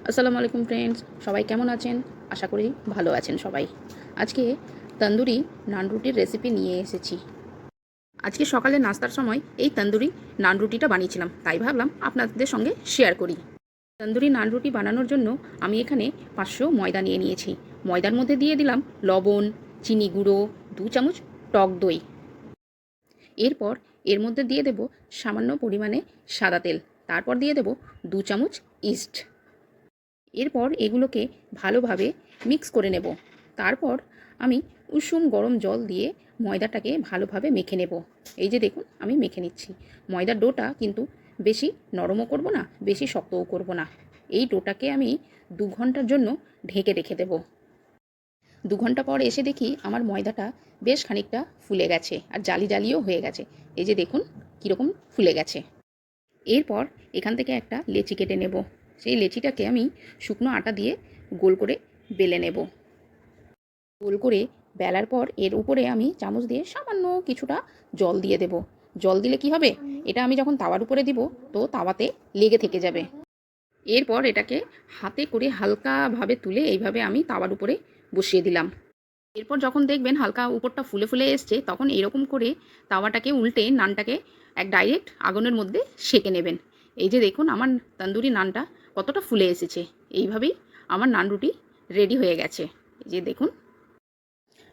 আসসালামু আলাইকুম ফ্রেন্ডস, সবাই কেমন আছেন? আশা করি ভালো আছেন সবাই। আজকে তন্দুরি নান রুটির রেসিপি নিয়ে এসেছি। আজকে সকালে নাস্তার সময় এই তন্দুরি নান রুটিটা বানিয়েছিলাম, তাই ভাবলাম আপনাদের সঙ্গে শেয়ার করি। তন্দুরি নান রুটি বানানোর জন্য আমি এখানে 500 ময়দা নিয়ে নিয়েছি। ময়দার মধ্যে দিয়ে দিলাম লবণ, চিনি গুঁড়ো, 2 চামচ টক দই। এরপর এর মধ্যে দিয়ে দেব সামান্য পরিমাণে সাদা তেল। তারপর দিয়ে দেব 2 চামচ ইস্ট। এরপর এগুলোকে ভালোভাবে মিক্স করে নেব। তারপর আমি উষুম গরম জল দিয়ে ময়দাটাকে ভালোভাবে মেখে নেব। এই যে দেখুন, আমি মেখে নিচ্ছি। ময়দার ডোটা কিন্তু বেশি নরমও করব না, বেশি শক্তও করব না। এই ডোটাকে আমি 2 ঘন্টার জন্য ঢেকে রেখে দেব। 2 ঘন্টা পর এসে দেখি আমার ময়দাটা বেশ খানিকটা ফুলে গেছে আর জালি জালিও হয়ে গেছে। এই যে দেখুন কীরকম ফুলে গেছে। এরপর এখান থেকে একটা লেচি কেটে নেব। সেই লেচিটাকে আমি শুকনো আটা দিয়ে গোল করে বেলে নেব। গোল করে বেলার পর এর উপরে আমি চামচ দিয়ে সামান্য কিছুটা জল দিয়ে দেব। জল দিলে কি হবে, এটা আমি যখন তাওয়ার উপরে দিব তো তাওয়াতে লেগে থেকে যাবে। এরপর এটাকে হাতে করে হালকাভাবে তুলে এইভাবে আমি তাওয়ার উপরে বসিয়ে দিলাম। এরপর যখন দেখবেন হালকা উপরটা ফুলে ফুলে এসছে, তখন এরকম করে তাওয়াটাকে উল্টে নানটাকে ডাইরেক্ট আগুনের মধ্যে সেঁকে নেবেন। এই যে দেখুন আমার তন্দুরি নানটা কতটা ফুলে এসেছে। এইভাবেই আমার নান রুটি রেডি হয়ে গেছে। এই যে দেখুন,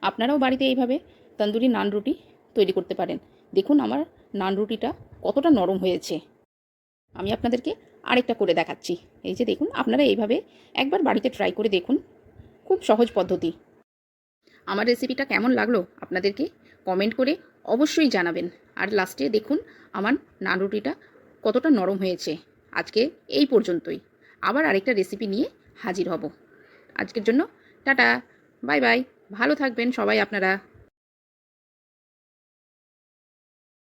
আপনারাও বাড়িতে এইভাবে তন্দুরি নান রুটি তৈরি করতে পারেন। দেখুন আমার নান রুটিটা কতটা নরম হয়েছে। আমি আপনাদেরকে আরেকটা করে দেখাচ্ছি। এই যে দেখুন, আপনারা এইভাবে একবার বাড়িতে ট্রাই করে দেখুন। খুব সহজ পদ্ধতি। আমার রেসিপিটা কেমন লাগলো আপনাদেরকে কমেন্ট করে অবশ্যই জানাবেন। আর লাস্টে দেখুন আমার নান রুটিটা কতটা নরম হয়েছে। আজকে এই পর্যন্তই। আবার আরেকটা রেসিপি নিয়ে হাজির হব। আজকের জন্য টাটা, বাই বাই। ভালো থাকবেন সবাই আপনারা।